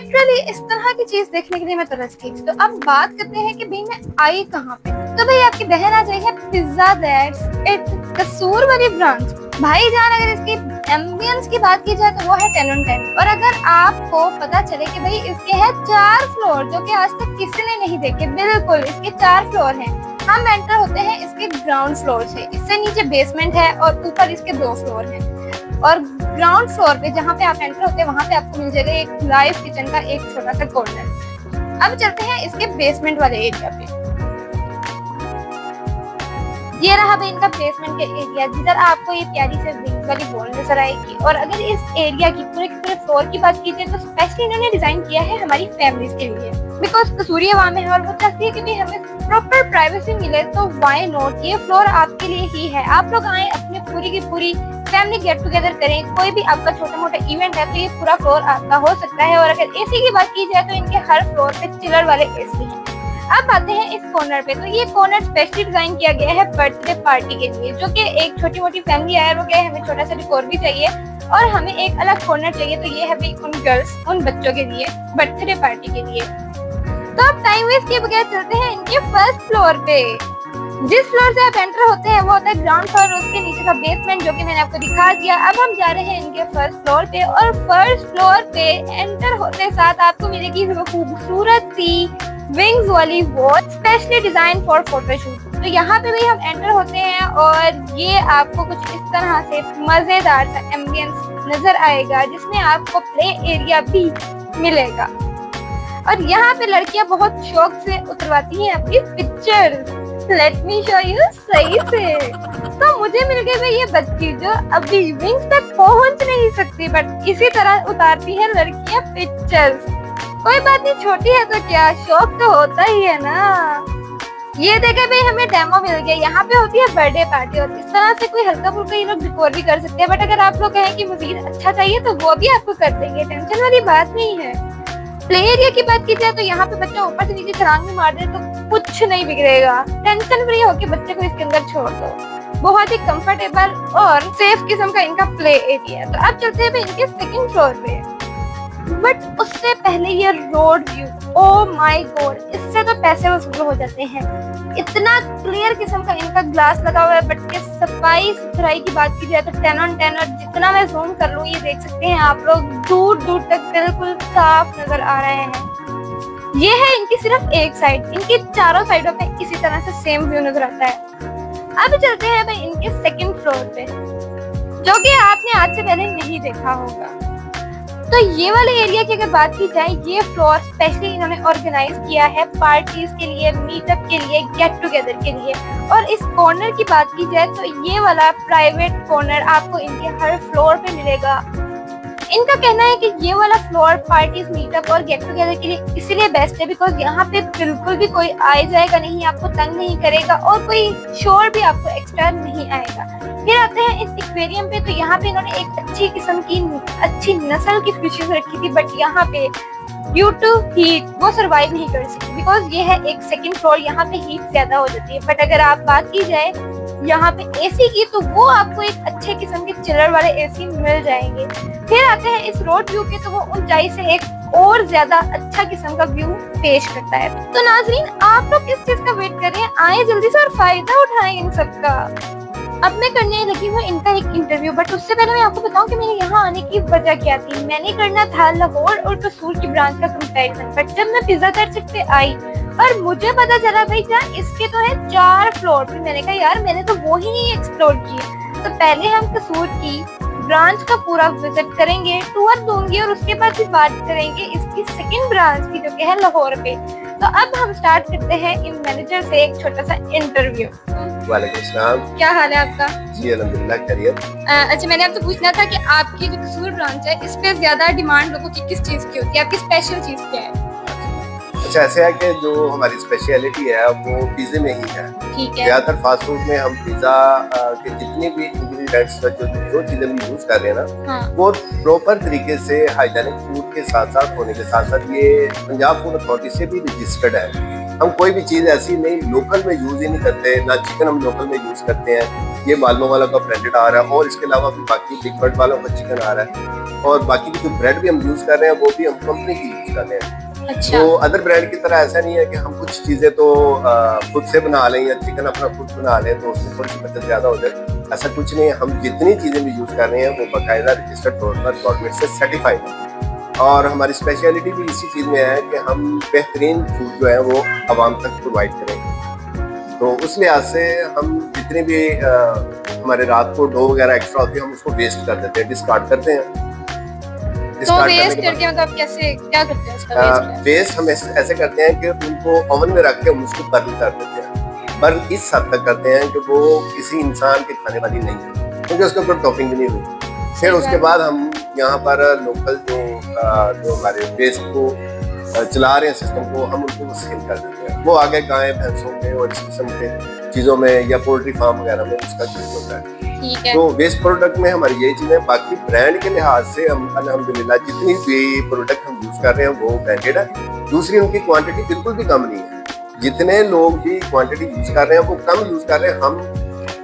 Literally इस तरह की चीज देखने के लिए मैं तरस गई। तो अब बात करते हैं कि भाई मैं आई कहाँ पे। तो भाई आपकी बहन आ जाएगी पिज्जा दैट्स इट कसूर वाली ब्रांच। भाईजान अगर इसकी एम्बियंस की बात की जाए तो वो है 10 on 10। और अगर आपको पता चले कि भाई इसके है 4 फ्लोर जो कि आज तक किसी ने नहीं देखे, बिल्कुल इसके 4 फ्लोर हैं। हम एंटर होते हैं इसके ग्राउंड फ्लोर से, इससे नीचे बेसमेंट है और ऊपर इसके 2 फ्लोर हैं। और ग्राउंड फ्लोर पे जहाँ पे आप एंटर होते हैं वहाँ पे आपको मिल जाएगा एक लाइव किचन का एक छोटा सा कॉर्नर। अब चलते हैं इसके बेसमेंट वाले एरिया पे। ये रहा भाई इनका बेसमेंट के एरिया, जिधर आपको ये प्यारी से विंग्स वाली वॉल नजर आएगी। और अगर इस एरिया की पूरे फ्लोर की बात की जाए तो स्पेशली इन्होंने डिजाइन किया है हमारी फैमिलीज के लिए, बिकॉज कसूरी अवाम है और वो चाहती है कि भी हमें प्रॉपर प्राइवेसी मिले। तो व्हाई नॉट, ये फ्लोर आपके लिए ही है। आप लोग आए अपने पूरी की पूरी फैमिली गेट टुगेदर करें, कोई भी आपका छोटा मोटा इवेंट है तो ये पूरा फ्लोर आपका हो सकता है। और अगर एसी की बात की जाए तो इनके हर फ्लोर पे चिलर वाले एसी हैं। अब आते हैं इस कॉर्नर पे। तो ये कॉर्नर स्पेशली डिजाइन किया गया है बर्थडे पार्टी के लिए, जो कि एक छोटी मोटी फैमिली है और वो क्या है हमें छोटा सा डेकोर भी चाहिए और हमें एक अलग कॉर्नर चाहिए। तो ये है भाई उन गर्ल्स, उन बच्चों के लिए बर्थडे पार्टी के लिए। तो अब टाइम वेस्ट किए बगैर चलते हैं इनके फर्स्ट फ्लोर पे। जिस फ्लोर से आप एंटर होते हैं वो होता है ग्राउंड फ्लोर, उसके नीचे का बेसमेंट जो कि मैंने आपको दिखा दिया। अब हम जा रहे हैं इनके फर्स्ट फ्लोर पे और फर्स्ट फ्लोर पे एंटर होते साथ आपको मिलेगी खूबसूरत सी विंग्स वाली wall specially design for photoshoot. तो यहाँ पे भी हम एंटर होते हैं और ये आपको कुछ इस तरह से मजेदार सा एम्बियंस नजर आएगा जिसमें आपको प्ले एरिया भी मिलेगा। और यहाँ पे लड़कियां बहुत शौक से उतरवाती हैं अपनी pictures. Let me show you सही से। तो मुझे मिल गई भाई ये बच्ची जो अभी विंग्स तक पहुंच नहीं सकती, बट इसी तरह उतारती है लड़कियां पिक्चर्स। कोई बात नहीं, छोटी है तो क्या, शौक तो होता ही है ना। ये देखे भाई हमें डेमो मिल गया। यहाँ पे होती है बर्थडे पार्टी और इस तरह से कोई हल्का फुल्का ये लोग डेकोर भी कर सकते हैं। बट अगर आप लोग कहें कि मजीद अच्छा चाहिए तो वो भी आपको कर देंगे, टेंशन वाली बात नहीं है। प्ले एरिया की बात की जाए तो यहाँ पे बच्चा ऊपर से नीचे छलांग भी मार दे तो कुछ नहीं बिगड़ेगा। टेंशन फ्री होके बच्चे को इसके अंदर छोड़ दो। बहुत ही कंफर्टेबल और सेफ किस्म का इनका प्ले एरिया है। तो अब चलते हैं इनके सेकंड फ्लोर पे। बट उससे पहले ये road view, oh my God, इससे तो पैसे वसूल हो जाते हैं। इतना क्लियर किस्म का इनका ग्लास लगा हुआ है। बट के सफाई सुथराई की बात की जाए तो 10 on 10। और जितना मैं जूम कर लूँ ये देख सकते हैं आप लोग, दूर दूर तक बिल्कुल साफ नजर आ रहे हैं। ये है इनकी सिर्फ एक साइड, इनकी चारों साइडों पे इसी तरह से सेम व्यू नजर आता है। अब चलते हैं भाई इनके सेकंड फ्लोर पे, जो कि आपने आज से पहले नहीं देखा होगा। तो ये वाले एरिया की अगर बात की जाए, ये फ्लोर स्पेशली इन्होंने ऑर्गेनाइज किया है पार्टीज के लिए, मीटअप के लिए, गेट टुगेदर के लिए। और इस कॉर्नर की बात की जाए तो ये वाला प्राइवेट कॉर्नर आपको इनके हर फ्लोर पे मिलेगा। इनका कहना है कि ये वाला फ्लोर पार्टीज, मीटअप और गेट टुगेदर के लिए इसलिए बेस्ट है बिकॉज यहाँ पे बिल्कुल भी कोई आए जाएगा नहीं, आपको तंग नहीं करेगा और कोई शोर भी आपको एक्स्ट्रा नहीं आएगा। फिर आते हैं इस एक्वेरियम पे। तो यहाँ पे इन्होंने एक अच्छी किस्म की, अच्छी नस्ल की फिशेस रखी थी, बट यहाँ पे ड्यू टू हीट वो सरवाइव नहीं कर सकती बिकॉज ये है एक सेकंड फ्लोर, यहाँ पे हीट ज्यादा हो जाती है। बट अगर आप बात की जाए यहाँ पे एसी की तो वो आपको एक अच्छे किस्म के चिलर वाले एसी मिल जाएंगे। फिर आते हैं इस रोड व्यू के। तो वो ऊंचाई से एक और ज्यादा अच्छा किस्म का व्यू पेश करता है। तो नाजरीन आप लोग किस चीज का वेट कर रहे हैं, आए जल्दी से और फायदा उठाएं इन सब का। अब मैं करने लगी हूँ इनका एक इंटरव्यू, बट उससे पहले मैं आपको बताऊं कि मेरे यहाँ आने की वजह क्या थी। मैंने करना था लाहौर और कसूर की ब्रांच का कंपैरिजन। बट जब मैं पिज्जा दैट्स पे आई और मुझे पता चला भाई जान इसके तो है 4 फ्लोर पे, मैंने कहा यार मैंने तो वो ही नहीं एक्सप्लोर किए। तो पहले हम कसूर की ब्रांच का पूरा विजिट करेंगे, टूर दूंगी और उसके बाद फिर बात करेंगे इसकी सेकंड ब्रांच की जो कि है लाहौर पे। तो अब हम स्टार्ट करते हैं इन मैनेजर से एक छोटा सा इंटरव्यू। वालेकुम सलाम। क्या हाल है आपका? जी अल्हम्दुलिल्लाह खैरियत। अच्छा, मैंने आपसे पूछना था कि आपकी जो कसूर ब्रांच है इस पे ज्यादा डिमांड लोगों की किस चीज की होती है, आपकी स्पेशल चीज क्या है? अच्छा, ऐसे है कि जो हमारी स्पेशलिटी है वो पिज़्ज़े में ही है। ठीक है। ज़्यादातर फास्ट फूड में हम पिज़्ज़ा के जितने भी इंग्रेडिएंट्स जो चीज़ें भी यूज़ कर रहे हैं ना, हाँ। वो प्रॉपर तरीके से हाइजीनिक फूड के साथ साथ होने के साथ साथ ये पंजाब फूड अथॉरिटी से भी रजिस्टर्ड है। हम कोई भी चीज़ ऐसी नहीं लोकल में यूज़ ही नहीं करते, ना चिकन हम लोकल में यूज़ करते हैं। ये मालमो वाला का ब्रांडेड आ रहा है और इसके अलावा भी बाकी बिग बर्ड वालों का चिकन आ रहा है और बाकी की जो ब्रेड भी हम यूज़ कर रहे हैं वो भी हम कंपनी की यूज़ कर रहे हैं। अच्छा। तो अदर ब्रांड की तरह ऐसा नहीं है कि हम कुछ चीज़ें तो खुद से बना लें या चिकन अपना खुद बना लें तो उसमें थोड़ी सी बचत ज़्यादा हो जाए, ऐसा कुछ नहीं है। हम जितनी चीज़ें भी यूज़ कर रहे हैं वो बाकायदा रजिस्टर्ड तौर पर गवर्नमेंट से सर्टिफाइड है और हमारी स्पेशलिटी भी इसी चीज़ में है कि हम बेहतरीन फूड जो है वो आवाम तक प्रोवाइड करें। तो उस लिहाज से हम जितने भी हमारे रात को डो वगैरह एक्स्ट्रा होती है हम उसको वेस्ट कर देते हैं, डिस्कार्ड करते हैं। तो वेस्ट करके मतलब कैसे क्या करते हैं उसका वेस्ट हम ऐसे करते हैं कि उनको ओवन में रख के हम उसको बर्न कर देते हैं। बर्न इस हद तक करते हैं कि वो किसी इंसान के खाने वाली नहीं है क्योंकि उसके ऊपर टॉपिंग भी नहीं हुई। फिर उसके बाद हम यहाँ पर लोकल जो हमारे वेस्ट को चला रहे हैं सिस्टम को, हम उनको सेल कर देते हैं। वो आगे गाय भैंसों के और इस किस्म के चीज़ों में या पोल्ट्री फार्म वगैरह में उसका यूज होता है। तो वेस्ट प्रोडक्ट में हमारी यही चीज़ें। बाकी ब्रांड के लिहाज से हम अल्हम्दुलिल्लाह जितनी भी प्रोडक्ट हम यूज़ कर रहे हैं वो ब्रांडेड है। दूसरी उनकी क्वांटिटी बिल्कुल भी कम नहीं है। जितने लोग भी क्वांटिटी यूज़ कर रहे हैं वो कम यूज़ कर रहे हैं, हम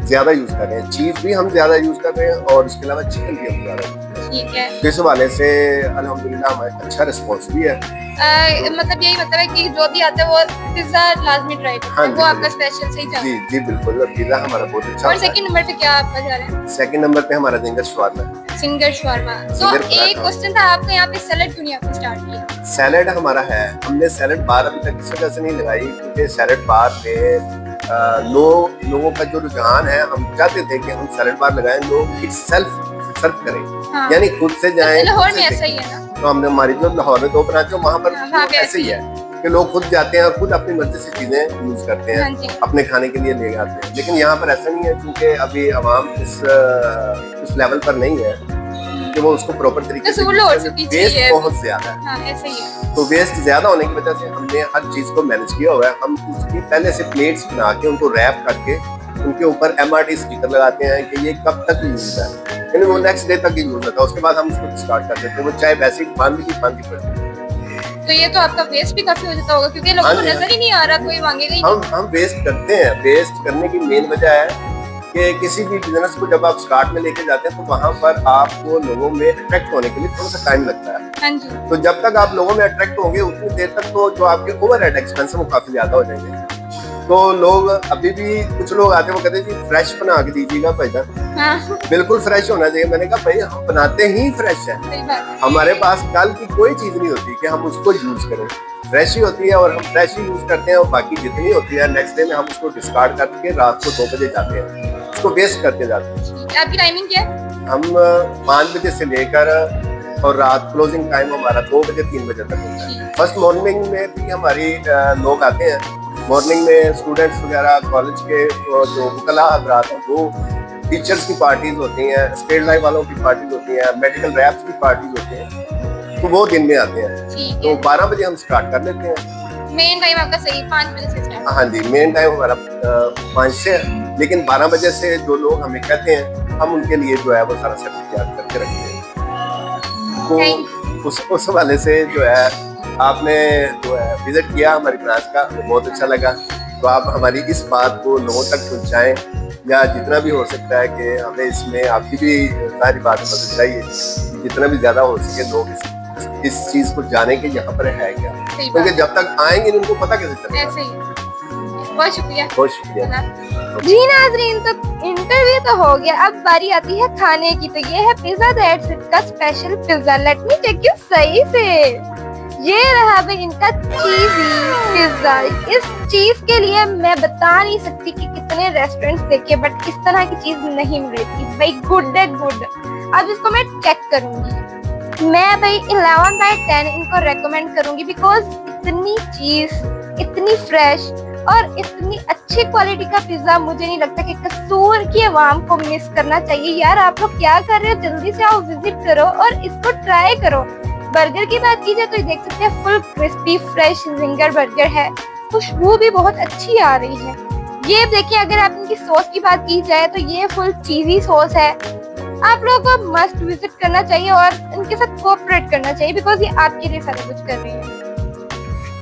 ज़्यादा यूज़ कर रहे हैं। चीज़ भी हम ज़्यादा यूज़ कर रहे हैं और इसके अलावा चिकन भी हम ज़्यादा यूज़ कर रहे हैं। ठीक है। इस हवाले से अल्हम्दुलिल्लाह हमारा अच्छा रिस्पॉन्स भी है। मतलब यही मतलब है कि जो भी आता है वो पिज्जा लाजमी ट्राई करते हैं। वो आपका स्पेशल सही चल रहा है। जी जी बिल्कुल, पिज्जा हमारा बहुत अच्छा। और सेकंड नंबर पे क्या आपका जा रहा है? सेकंड नंबर पे हमारा जिंगर शवारमा। Ginger shawarma. तो एक क्वेश्चन था, आपने यहाँ पे सैलेड क्यों नहीं आपने स्टार्ट किया? सैलेड हमारा है, हमने सैलेड बार अभी तक इस वजह से नहीं लगाई क्योंकि सैलेड बार में लोगों का जो रुझान है, हम चाहते थे कि हम सैलेड बार लगाएं, लोग इट सेल्फ सर्व करें। हाँ। यानी खुद से जाएं। लाहौर में ऐसा ही है ना? तो हमने हमारी जो लाहौर में 2 ब्रांच है वहाँ पर ऐसे ही है कि लोग खुद जाते हैं और खुद अपनी मर्जी से चीजें यूज करते हैं। हाँ अपने खाने के लिए ले आते हैं। लेकिन यहाँ पर ऐसा नहीं है क्योंकि अभी आवाम उस लेवल पर नहीं है कि वो उसको प्रॉपर तरीके से। वेस्ट बहुत ज्यादा है। हाँ, ऐसे ही है। तो वेस्ट ज्यादा होने की वजह से हमने हर चीज को मैनेज किया हुआ है। हम उसकी पहले से प्लेट्स बना के उनको रैप करके उनके ऊपर MRT स्टिकर लगाते हैं कि ये कब तक यूज है, यानी वो नेक्स्ट डे तक यूज होता है। उसके बाद हम उसको स्टार्ट कर देते हैं, वो चाहे वैसे बांधी पड़ती है। तो ये तो आपका वेस्ट भी काफी हो जाता होगा क्योंकि लोगों को नजर ही नहीं आ रहा, कोई मांगेगा ही नहीं। हम वेस्ट करते हैं। वेस्ट करने की मेन वजह है कि किसी भी बिजनेस को जब आप स्टार्ट में लेके जाते हैं तो वहाँ पर आपको लोगों में अट्रैक्ट होने के लिए थोड़ा सा टाइम लगता है। हाँ जी। तो जब तक आप लोगों में अट्रैक्ट होंगे उतनी देर तक तो जो आपके ओवरहेड एक्सपेंस है वो काफी ज्यादा हो जाएंगे। तो लोग अभी भी कुछ लोग आते हैं वो कहते हैं जी फ्रेश बना के दीजिएगा भाईजान। हाँ। बिल्कुल फ्रेश होना चाहिए। मैंने कहा भाई हम बनाते ही फ्रेश है, हमारे पास कल की कोई चीज नहीं होती कि हम उसको यूज करें। फ्रेश ही होती है और हम फ्रेश ही यूज करते हैं और बाकी जितनी होती है नेक्स्ट डे में हम उसको डिस्कार्ड करके रात को 2 बजे जाते हैं, उसको वेस्ट करके जाते हैं। आपकी टाइमिंग क्या है? हम 5 बजे से लेकर और रात क्लोजिंग टाइम हमारा 2 बजे 3 बजे तक होता है। फर्स्ट मॉर्निंग में भी हमारी लोग आते हैं। मॉर्निंग में स्टूडेंट्स वगैरह कॉलेज के जो वकला हज़रात हैं वो टीचर्स की पार्टीज होती हैं, स्टेट लाइफ वालों की पार्टीज होती हैं, मेडिकल रैप्स की पार्टीज होती हैं, तो वो दिन में आते हैं। तो 12 बजे हम स्टार्ट कर लेते हैं। मेन टाइम आपका सही 5 बजे से स्टार्ट? हाँ जी, मेन टाइम हमारा 5 से, लेकिन 12 बजे से जो लोग हमें कहते हैं हम उनके लिए जो है वो सारा सेट तैयार करके रखते हैं। तो उस हवाले से जो है आपने जो है विजिट किया हमारी ब्रांच का, बहुत अच्छा लगा। तो आप हमारी इस बात को लोगों तक पहुंचाएं या जितना भी हो सकता है कि हमें इसमें आपकी भी सारी बात मदद चाहिए, जितना भी ज्यादा हो सके लोग इस चीज को जाने के यहाँ पर है क्या, क्योंकि जब तक आएंगे उनको पता कैसे चलेगा। बहुत शुक्रिया। बहुत शुक्रिया जी नाज़रीन, तो इंटरव्यू तो हो गया, अब बारी आती है खाने की। तो ये है पिज्जा दैट्स इट का special pizza. Let me check you सही से। ये रहा भाई इनका चीज़ी पिज्जा। इस चीज के लिए मैं बता नहीं सकती कि कितने रेस्टोरेंट्स देखे बट इस तरह की चीज नहीं मिल रही थी भाई। गुड है गुड। अब इसको मैं चेक करूंगी, मैं भाई 11/10 इनको रेकमेंड करूंगी बिकॉज इतनी चीज, इतनी फ्रेश और इतनी अच्छी क्वालिटी का पिज्जा मुझे नहीं लगता कि कसूर की आवाम को मिस करना चाहिए। यार आप लोग क्या कर रहे हो, जल्दी से आओ विजिट करो और इसको ट्राई करो। बर्गर की बात की जाए तो देख सकते हैं full crispy fresh ginger burger है, खुशबू भी बहुत अच्छी आ रही है। ये देखिए, अगर आप इनकी सॉस की बात की जाए तो ये फुल चीजी सॉस है। आप लोगों को मस्ट विजिट करना चाहिए और इनके साथ कोऑपरेट करना चाहिए बिकॉज ये आपके लिए सारा कुछ कर रही है।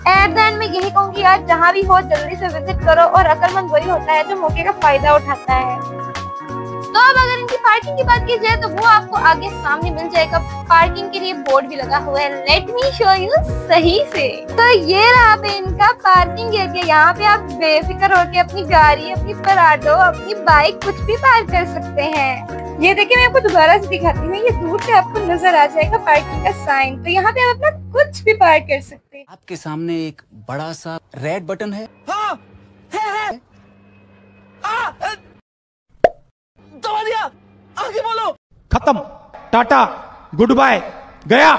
एट द एंड में यही कहूंगी यार, जहाँ भी हो जल्दी से विजिट करो, और अक्लमंद वही होता है जो मौके का फायदा उठाता है। तो अब अगर इनकी पार्किंग की बात की जाए तो वो आपको आगे सामने मिल जाएगा। पार्किंग के लिए बोर्ड भी लगा हुआ है, लेट मी शो यू सही से। तो ये रहा पे इनका पार्किंग एरिया। यहाँ पे आप बेफिक्र होकर अपनी गाड़ी, अपनी पराडो, अपनी बाइक कुछ भी पार्क कर सकते हैं। ये देखिए, मैं आपको दोबारा से दिखाती हूँ, ये दूर से आपको नजर आ जाएगा पार्किंग का साइन। तो यहाँ पे आप अपना कुछ भी पार्क कर सकते हैं। आपके सामने एक बड़ा सा रेड बटन है। हाँ, है। दबा दिया, आगे बोलो। खत्म, टाटा, गुड बाय, गया।